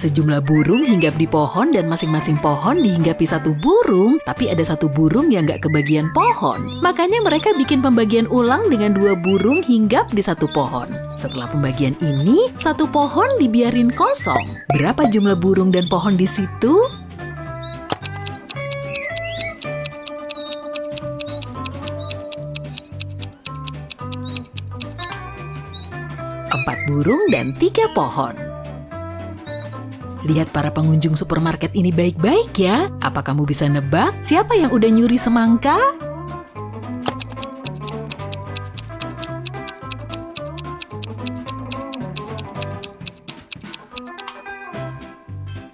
Sejumlah burung hinggap di pohon dan masing-masing pohon dihinggapi satu burung, tapi ada satu burung yang nggak kebagian pohon. Makanya mereka bikin pembagian ulang dengan 2 burung hinggap di satu pohon. Setelah pembagian ini, satu pohon dibiarin kosong. Berapa jumlah burung dan pohon di situ? 4 burung dan 3 pohon. Lihat para pengunjung supermarket ini baik-baik ya. Apa kamu bisa nebak siapa yang udah nyuri semangka?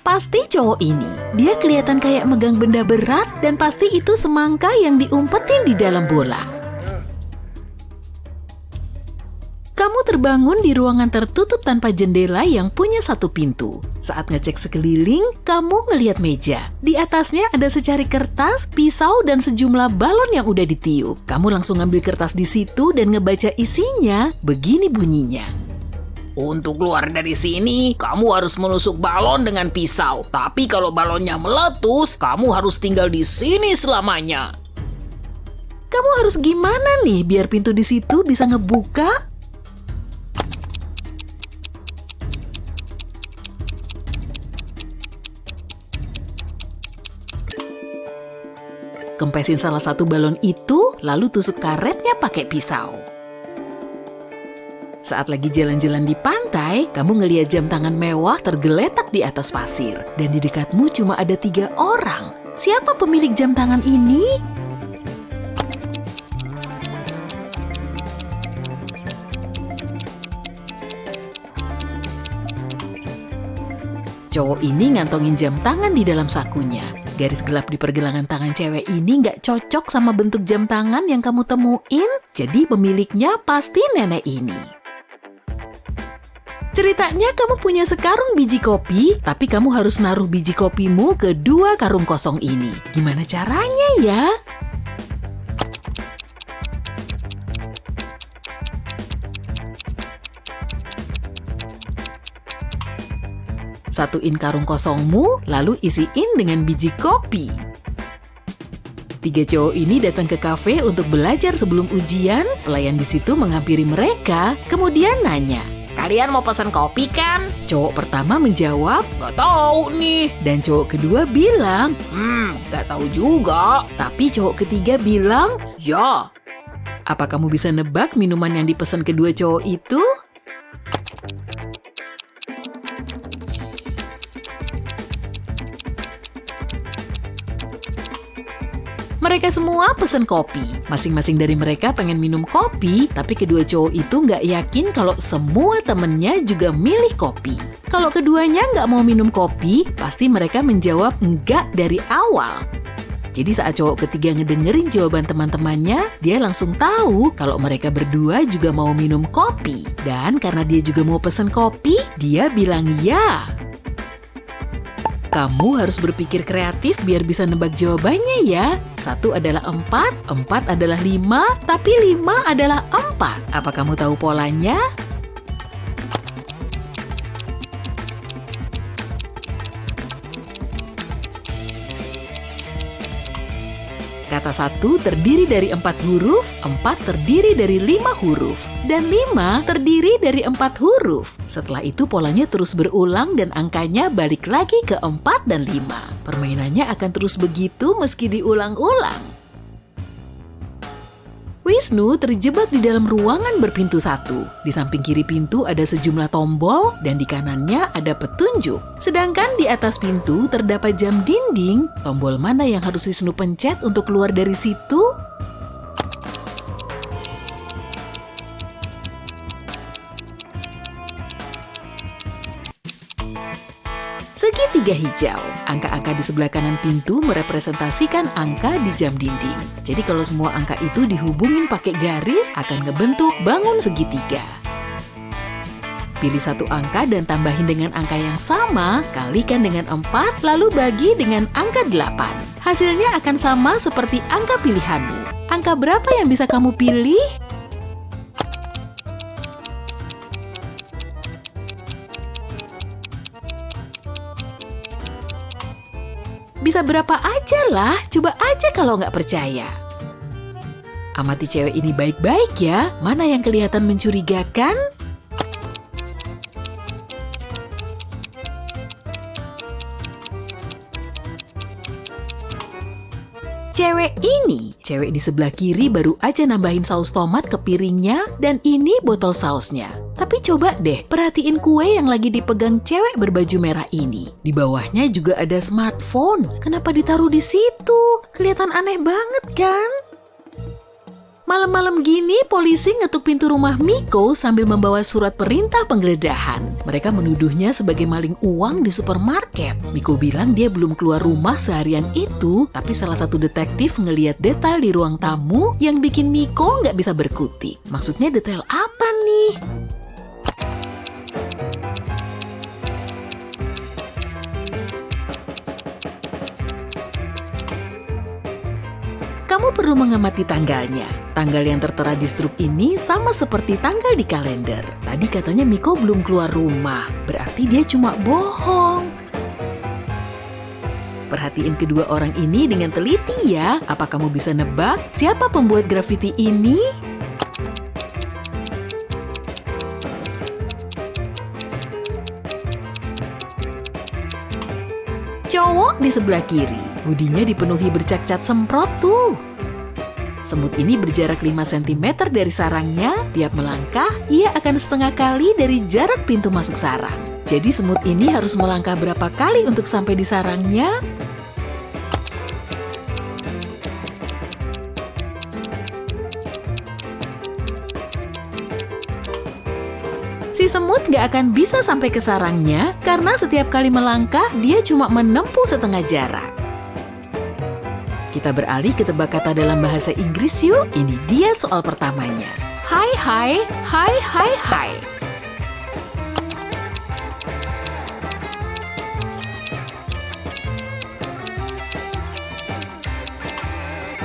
Pasti cowok ini. Dia kelihatan kayak megang benda berat dan pasti itu semangka yang diumpetin di dalam bola. Kamu terbangun di ruangan tertutup tanpa jendela yang punya satu pintu. Saat ngecek sekeliling, kamu ngelihat meja. Di atasnya ada secari kertas, pisau, dan sejumlah balon yang udah ditiup. Kamu langsung ngambil kertas di situ dan ngebaca isinya. Begini bunyinya. Untuk keluar dari sini, kamu harus menusuk balon dengan pisau. Tapi kalau balonnya meletus, kamu harus tinggal di sini selamanya. Kamu harus gimana nih biar pintu di situ bisa ngebuka? Kempesin salah satu balon itu, lalu tusuk karetnya pakai pisau. Saat lagi jalan-jalan di pantai, kamu ngeliat jam tangan mewah tergeletak di atas pasir. Dan di dekatmu cuma ada 3 orang. Siapa pemilik jam tangan ini? Cowok ini ngantongin jam tangan di dalam sakunya. Garis gelap di pergelangan tangan cewek ini nggak cocok sama bentuk jam tangan yang kamu temuin, jadi pemiliknya pasti nenek ini. Ceritanya kamu punya sekarung biji kopi, tapi kamu harus naruh biji kopimu ke 2 karung kosong ini. Gimana caranya ya? Satuin karung kosongmu, lalu isiin dengan biji kopi. 3 cowok ini datang ke kafe untuk belajar sebelum ujian. Pelayan di situ menghampiri mereka, kemudian nanya, Kalian mau pesan kopi kan? Cowok pertama menjawab, Gak tahu nih. dan cowok kedua bilang, Gak tahu juga. tapi cowok ketiga bilang, Ya. apa kamu bisa nebak minuman yang dipesan kedua cowok itu? Mereka semua pesen kopi. Masing-masing dari mereka pengen minum kopi, tapi kedua cowok itu nggak yakin kalau semua temennya juga milih kopi. Kalau keduanya nggak mau minum kopi, pasti mereka menjawab enggak dari awal. Jadi saat cowok ketiga ngedengerin jawaban teman-temannya, dia langsung tahu kalau mereka berdua juga mau minum kopi. Dan karena dia juga mau pesen kopi, dia bilang ya. Kamu harus berpikir kreatif biar bisa nebak jawabannya ya. 1 adalah 4, 4 adalah 5, tapi 5 adalah 4. Apa kamu tahu polanya? Kata 1 terdiri dari 4 huruf, 4 terdiri dari 5 huruf, dan 5 terdiri dari 4 huruf. Setelah itu polanya terus berulang dan angkanya balik lagi ke 4 dan 5. Permainannya akan terus begitu meski diulang-ulang. Wisnu terjebak di dalam ruangan berpintu 1. Di samping kiri pintu ada sejumlah tombol dan di kanannya ada petunjuk. Sedangkan di atas pintu terdapat jam dinding. Tombol mana yang harus Wisnu pencet untuk keluar dari situ? Segitiga hijau. Angka-angka di sebelah kanan pintu merepresentasikan angka di jam dinding. Jadi kalau semua angka itu dihubungin pakai garis akan ngebentuk bangun segitiga. Pilih 1 angka dan tambahin dengan angka yang sama, kalikan dengan 4, lalu bagi dengan angka 8. Hasilnya akan sama seperti angka pilihanmu. Angka berapa yang bisa kamu pilih? Bisa berapa aja lah, coba aja kalau nggak percaya. Amati cewek ini baik-baik ya, mana yang kelihatan mencurigakan? Cewek di sebelah kiri baru aja nambahin saus tomat ke piringnya dan ini botol sausnya. Tapi coba deh, perhatiin kue yang lagi dipegang cewek berbaju merah ini. Di bawahnya juga ada smartphone. Kenapa ditaruh di situ? Kelihatan aneh banget kan? Malam-malam gini, polisi ngetuk pintu rumah Miko sambil membawa surat perintah penggeledahan. Mereka menuduhnya sebagai maling uang di supermarket. Miko bilang dia belum keluar rumah seharian itu, tapi salah satu detektif ngeliat detail di ruang tamu yang bikin Miko nggak bisa berkutik. Maksudnya detail apa nih? Kamu perlu mengamati tanggalnya. Tanggal yang tertera di struk ini sama seperti tanggal di kalender. Tadi katanya Miko belum keluar rumah, berarti dia cuma bohong. Perhatiin kedua orang ini dengan teliti ya. Apa kamu bisa nebak siapa pembuat grafiti ini? Cowok di sebelah kiri, hoodie-nya dipenuhi bercat-cat semprot tuh. Semut ini berjarak 5 cm dari sarangnya, tiap melangkah, ia akan setengah kali dari jarak pintu masuk sarang. Jadi semut ini harus melangkah berapa kali untuk sampai di sarangnya? Si semut nggak akan bisa sampai ke sarangnya karena setiap kali melangkah dia cuma menempuh setengah jarak. Kita beralih ke tebak kata dalam bahasa Inggris yuk. Ini dia soal pertamanya. Hai hai, hai hai hai.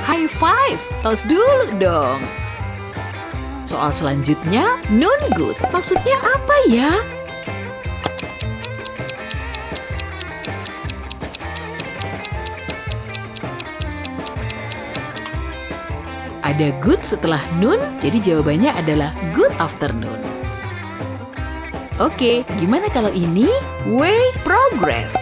High five, tos dulu dong. Soal selanjutnya, non good. Maksudnya apa ya? Ada good setelah noon, jadi jawabannya adalah good afternoon. Oke, gimana kalau ini? Way progress.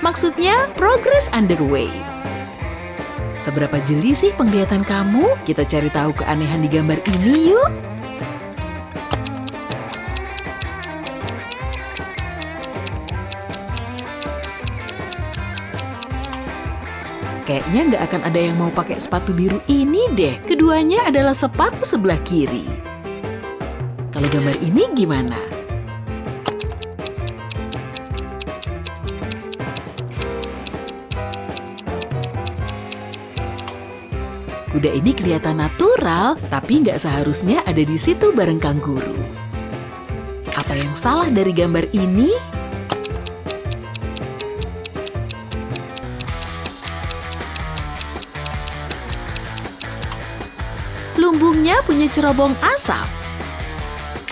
Maksudnya progress underway. Seberapa jeli sih penglihatan kamu? Kita cari tahu keanehan di gambar ini yuk. Kayaknya nggak akan ada yang mau pakai sepatu biru ini deh. Keduanya adalah sepatu sebelah kiri. Kalau gambar ini gimana? Kuda ini kelihatan natural, tapi nggak seharusnya ada di situ bareng kanguru. Apa yang salah dari gambar ini? Lumbungnya punya cerobong asap.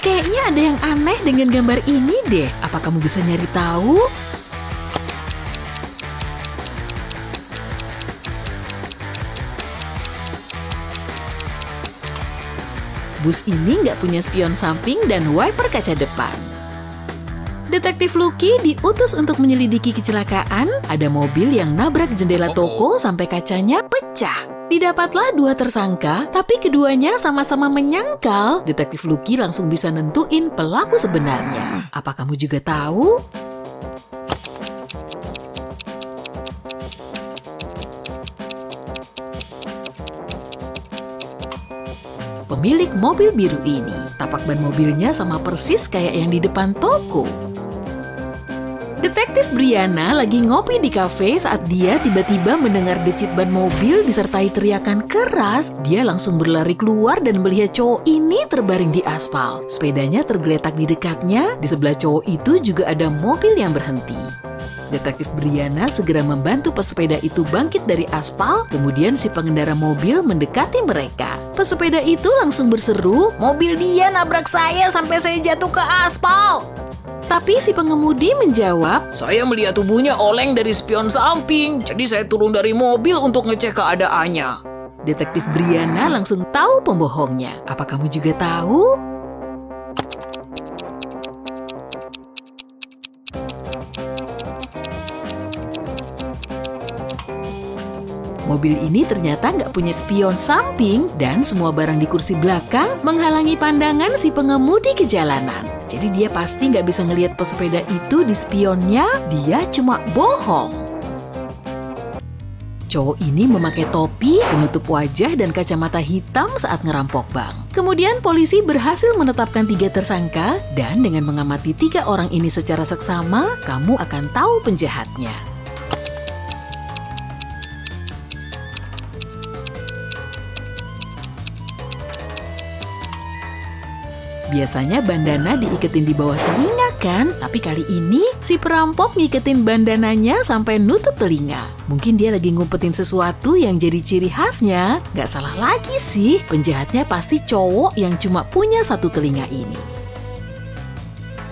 Kayaknya ada yang aneh dengan gambar ini deh. Apa kamu bisa nyari tahu? Bus ini nggak punya spion samping dan wiper kaca depan. Detektif Lucky diutus untuk menyelidiki kecelakaan. Ada mobil yang nabrak jendela toko sampai kacanya pecah. Didapatlah 2 tersangka, tapi keduanya sama-sama menyangkal. Detektif Lucky langsung bisa nentuin pelaku sebenarnya. Apa kamu juga tahu? Pemilik mobil biru ini, tapak ban mobilnya sama persis kayak yang di depan toko. Detektif Brianna lagi ngopi di kafe saat dia tiba-tiba mendengar decit ban mobil disertai teriakan keras. Dia langsung berlari keluar dan melihat cowok ini terbaring di aspal. Sepedanya tergeletak di dekatnya. Di sebelah cowok itu juga ada mobil yang berhenti. Detektif Briana segera membantu pesepeda itu bangkit dari aspal, kemudian si pengendara mobil mendekati mereka. Pesepeda itu langsung berseru, "Mobil dia nabrak saya sampai saya jatuh ke aspal." tapi si pengemudi menjawab, "Saya melihat tubuhnya oleng dari spion samping, jadi saya turun dari mobil untuk ngecek keadaannya." Detektif Briana langsung tahu pembohongnya. Apa kamu juga tahu? Mobil ini ternyata nggak punya spion samping dan semua barang di kursi belakang menghalangi pandangan si pengemudi ke jalanan. Jadi dia pasti nggak bisa ngelihat pesepeda itu di spionnya, dia cuma bohong. Cowok ini memakai topi, penutup wajah, dan kacamata hitam saat ngerampok bank. Kemudian polisi berhasil menetapkan 3 tersangka dan dengan mengamati 3 orang ini secara seksama, kamu akan tahu penjahatnya. Biasanya bandana diiketin di bawah telinga kan? Tapi kali ini si perampok ngiketin bandananya sampai nutup telinga. Mungkin dia lagi ngumpetin sesuatu yang jadi ciri khasnya. Gak salah lagi sih, penjahatnya pasti cowok yang cuma punya 1 telinga ini.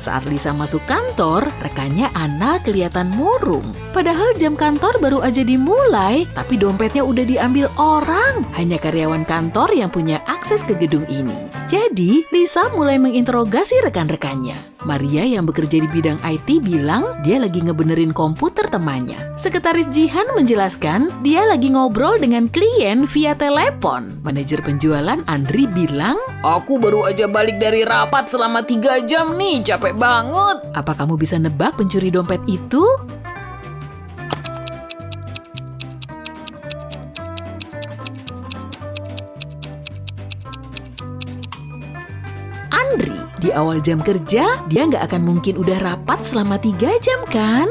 Saat Lisa masuk kantor, rekannya Anna kelihatan murung. Padahal jam kantor baru aja dimulai, tapi dompetnya udah diambil orang. Hanya karyawan kantor yang punya akses ke gedung ini. Jadi, Lisa mulai menginterogasi rekan-rekannya. Maria yang bekerja di bidang IT bilang dia lagi ngebenerin komputer temannya. Sekretaris Jihan menjelaskan dia lagi ngobrol dengan klien via telepon. Manajer penjualan Andri bilang, "Aku baru aja balik dari rapat selama 3 jam nih, capek banget." apa kamu bisa nebak pencuri dompet itu? Andri, di awal jam kerja, dia nggak akan mungkin udah rapat selama 3 jam kan?